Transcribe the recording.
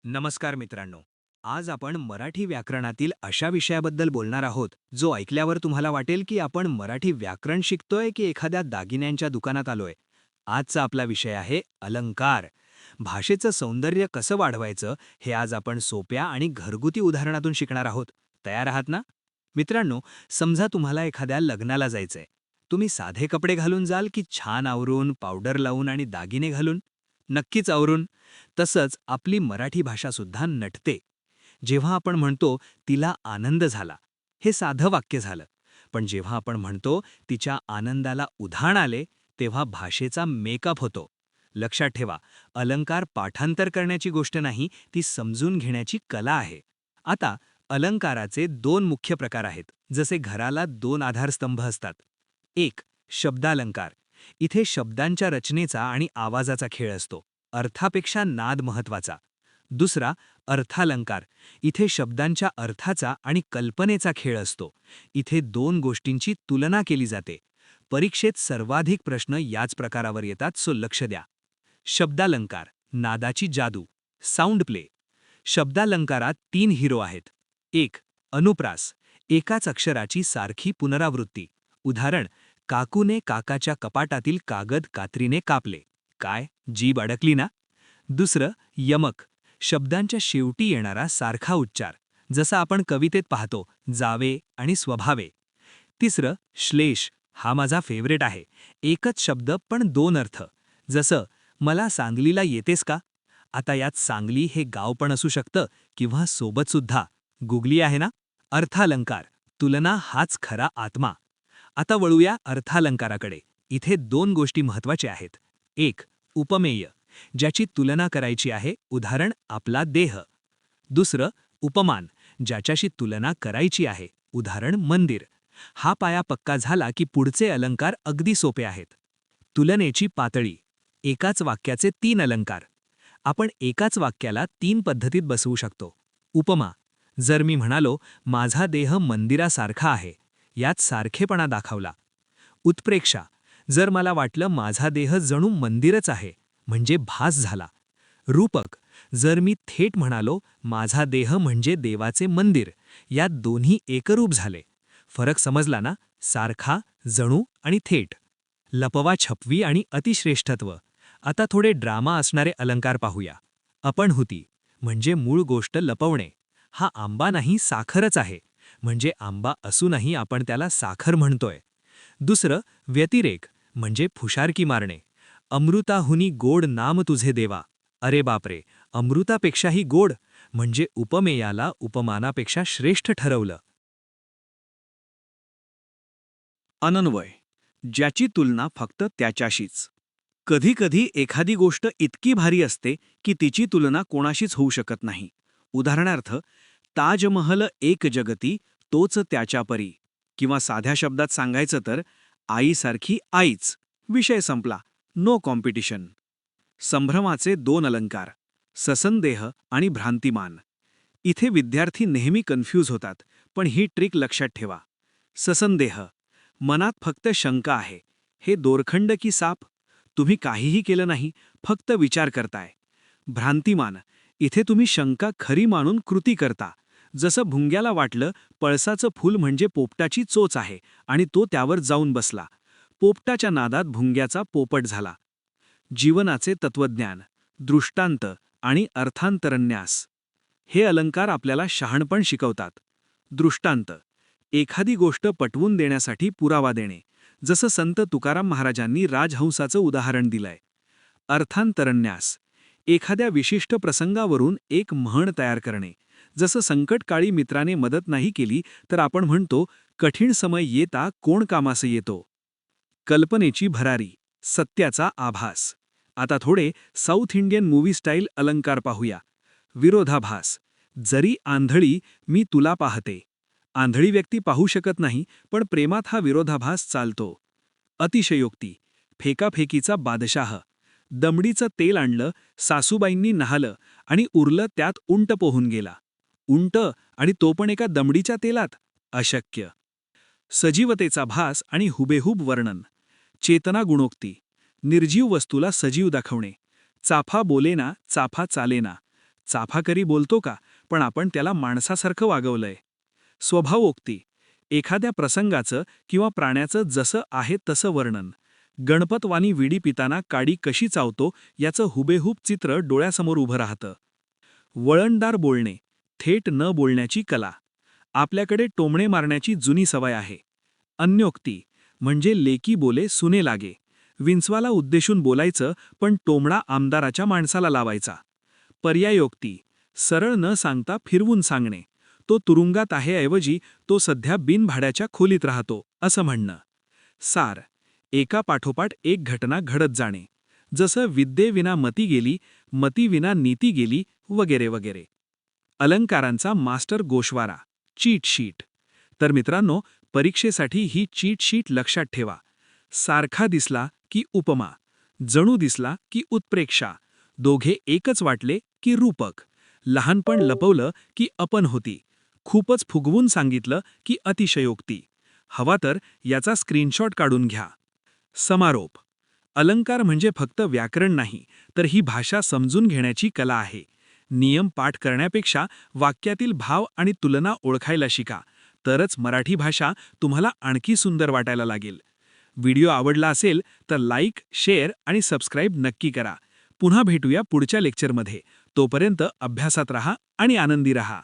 नमस्कार मित्रांनो. आज आपण मराठी व्याकरणातील अशा विषयाबद्दल बोलणार आहोत जो ऐकल्यावर तुम्हाला वाटेल की आपण मराठी व्याकरण शिकतोय की एखाद्या दागिन्यांच्या दुकानात आलोय. आजचा आपला विषय आहे अलंकार. भाषेचं सौंदर्य कसं वाढवायचं हे आज आपण सोप्या आणि घरगुती उदाहरणातून शिकणार आहोत. तयार आहात ना? मित्रांनो, समजा तुम्हाला एखाद्या लग्नाला जायचंय. तुम्ही साधे कपडे घालून जाल की छान आवरून, पावडर लावून आणि दागिने घालून? नक्कीच आवरून. तसंच आपली मराठी भाषा सुद्धा नटते. जेव्हा आपण म्हणतो तिला आनंद झाला, हे साधं वाक्य झालं. पण जेव्हा आपण म्हणतो तिच्या आनंदाला उधाण आले, तेव्हा भाषेचा मेकअप होतो. लक्षात ठेवा, अलंकार पाठांतर करण्याची गोष्ट नाही, ती समजून घेण्याची कला आहे. आता अलंकाराचे दोन मुख्य प्रकार आहेत. जसे घराला दोन आधारस्तंभ असतात. एक, शब्दालंकार. इथे शब्दांच्या रचनेचा आणि आवाजाचा खेळ असतो. अर्थापेक्षा नाद महत्वाचा. दुसरा, अर्थालंकार. इथे शब्दांच्या अर्थाचा आणि कल्पनेचा खेळ असतो. इथे दोन गोष्टींची तुलना केली जाते. परीक्षेत सर्वाधिक प्रश्न याच प्रकारावर येतात, सो लक्ष द्या. शब्दालंकार, नादाची जादू, साऊंड प्ले. शब्दालंकारात तीन हिरो आहेत. एक, अनुप्रास. एकाच अक्षराची सारखी पुनरावृत्ती. उदाहरण, काकूने काकाच्या कपाटातील कागद कात्रीने कापले. काय, जीभ अडकली ना? दुसरं, यमक. शब्दांच्या शेवटी येणारा सारखा उच्चार, जसा आपण कवितेत पाहतो, जावे आणि स्वभावे. तिसरं, श्लेष. हा माझा फेवरेट आहे. एकच शब्द पण दोन अर्थ. जसं, मला सांगलीला येतेस का? आता यात सांगली हे गाव पण असू शकतं किंवा सोबतसुद्धा. गुगली आहे ना? अर्थालंकार, तुलना हाच खरा आत्मा. आता वळूया अर्थालंकाराकडे. इथे दोन गोष्टी महत्त्वाच्या आहेत. एक, उपमेय, ज्याची तुलना करायची आहे, उदाहरण आपला देह. दुसरं, उपमान, ज्याच्याशी तुलना करायची आहे, उदाहरण मंदिर. हा पाया पक्का झाला की पुढचे अलंकार अगदी सोपे आहेत. तुलनेची पातळी. एकाच वाक्याचे तीन अलंकार. आपण एकाच वाक्याला तीन पद्धतीत बसवू शकतो. उपमा, जर मी म्हणालो माझा देह मंदिरासारखा आहे, यात सारखेपणा दाखवला. उत्प्रेक्षा, जर मला वाटलं माझा देह जणू मंदिरच आहे, म्हणजे भास झाला. रूपक, जर मी थेट म्हणालो माझा देह म्हणजे देवाचे मंदिर, यात दोन्ही एकरूप झाले. फरक समजला ना? सारखा, जणू आणि थेट. लपवा छपवी आणि अतिश्रेष्ठत्व. आता थोडे ड्रामा असणारे अलंकार पाहूया. अपणहुती, म्हणजे मूळ गोष्ट लपवणे. हा आंबा नाही, साखरच आहे, म्हणजे आंबा असूनही आपण त्याला साखर म्हणतोय. दुसरं, व्यतिरेक, म्हणजे फुशारकी मारणे. अमृताहुनी गोड नाम तुझे देवा. अरे बापरे, अमृतापेक्षाही गोड, म्हणजे उपमेयाला उपमानापेक्षा श्रेष्ठ ठरवलं. अनन्वय, ज्याची तुलना फक्त त्याच्याशीच. कधीकधी एखादी गोष्ट इतकी भारी असते की तिची तुलना कोणाशीच होऊ शकत नाही. उदाहरणार्थ, ताजमहल एक जगती, तोच त्याच्या परी. किंवा साध्या शब्दात सांगायचं तर आईसारखी आईच. विषय संपला. No competition. संभ्रमाचे दोन अलंकार, ससंदेह आणि भ्रांतिमान. इथे विद्यार्थी नेहमी कन्फ्यूज होतात, पण ही ट्रिक लक्षात ठेवा. ससंदेह, मनात फक्त शंका आहे. हे दोरखंड की साप? तुम्ही काहीही केलं नाही, फक्त विचार करताय. भ्रांतिमान, इथे तुम्ही शंका खरी मानून कृती करता. जसं भुंग्याला वाटलं पळसाचं फूल म्हणजे पोपटाची चोच आहे आणि तो त्यावर जाऊन बसला. पोपटाच्या नादात भुंग्याचा पोपट झाला. जीवनाचे तत्वज्ञान, दृष्टांत आणि अर्थांतरन्यास. हे अलंकार आपल्याला शहाणपण शिकवतात. दृष्टांत, एखादी गोष्ट पटवून देण्यासाठी पुरावा देणे. जसं संत तुकाराम महाराजांनी राजहंसाचं उदाहरण दिलंय. अर्थांतरन्यास, एखाद्या विशिष्ट प्रसंगावरून एक म्हण तयार करणे. जसं संकटकाळी मित्राने मदत नाही केली तर आपण म्हणतो, कठीण समय येता कोण कामास येतो. कल्पनेची भरारी, सत्याचा आभास. आता थोडे साऊथ इंडियन मूव्ही स्टाईल अलंकार पाहूया. विरोधाभास, जरी आंधळी मी तुला पाहते. आंधळी व्यक्ती पाहू शकत नाही, पण प्रेमात हा विरोधाभास चालतो. अतिशयोक्ती, फेकाफेकीचा बादशाह. दमडीचं तेल आणलं, सासूबाईंनी नहालं आणि उरलं त्यात उंट पोहून गेला. उंट, आणि तो पण एका दमडीच्या तेलात? अशक्य. सजीवतेचा भास आणि हुबेहूब वर्णन. चेतना गुणोक्ती, निर्जीव वस्तूला सजीव दाखवणे. चाफा बोलेना, चाफा चालेना. चाफाकरी बोलतो का, पण आपण त्याला माणसासारखं वागवलंय. स्वभावोक्ती, एखाद्या प्रसंगाचं किंवा प्राण्याचं जसं आहे तसं वर्णन. गणपतवाणी विडी पिताना काडी कशी चावतो याचं हुबेहूब चित्र डोळ्यासमोर उभं राहतं. वळणदार बोलणे, थेट न बोलण्याची कला. आपल्याकडे टोमणे मारण्याची जुनी सवय आहे. अन्योक्ती म्हणजे लेकी बोले सुने लागे. विंचवाला उद्देशून बोलायचं, पण टोमणा आमदाराच्या माणसाला लावायचा. पर्यायोक्ती, सरळ न सांगता फिरवून सांगणे. तो तुरुंगात आहे ऐवजी तो सध्या बिनभाड्याच्या खोलीत राहतो, असं म्हणणं. सार, एका पाठोपाठ एक घटना घडत जाणे. जसं विद्येविना मती गेली, मतीविना नीती गेली, वगैरे वगैरे. अलंकारांचा मास्टर गोषवारा, चीट शीट. तर मित्रांनो, परीक्षेसाठी ही चीट शीट लक्षात ठेवा. सारखा दिसला की उपमा, जणू दिसला की उत्प्रेक्षा, दोघे एकच वाटले की रूपक, लहानपण लपवलं की अपन होती, खूपच फुगवून सांगितलं की अतिशयोक्ती. हवा तर याचा स्क्रीनशॉट काढून घ्या. समारोप, अलंकार म्हणजे फक्त व्याकरण नाही, तर ही भाषा समजून घेण्याची कला आहे. नियम पाठ करण्यापेक्षा वाक्यातील भाव आणि तुलना ओळखायला शिका, तरच मराठी भाषा तुम्हाला आणखी सुंदर वाटायला लागेल. व्हिडिओ आवडला असेल तर लाईक, शेअर आणि सबस्क्राईब नक्की करा. पुन्हा भेटूया पुढच्या लेक्चरमध्ये. तोपर्यंत अभ्यासात रहा आणि आनंदी रहा.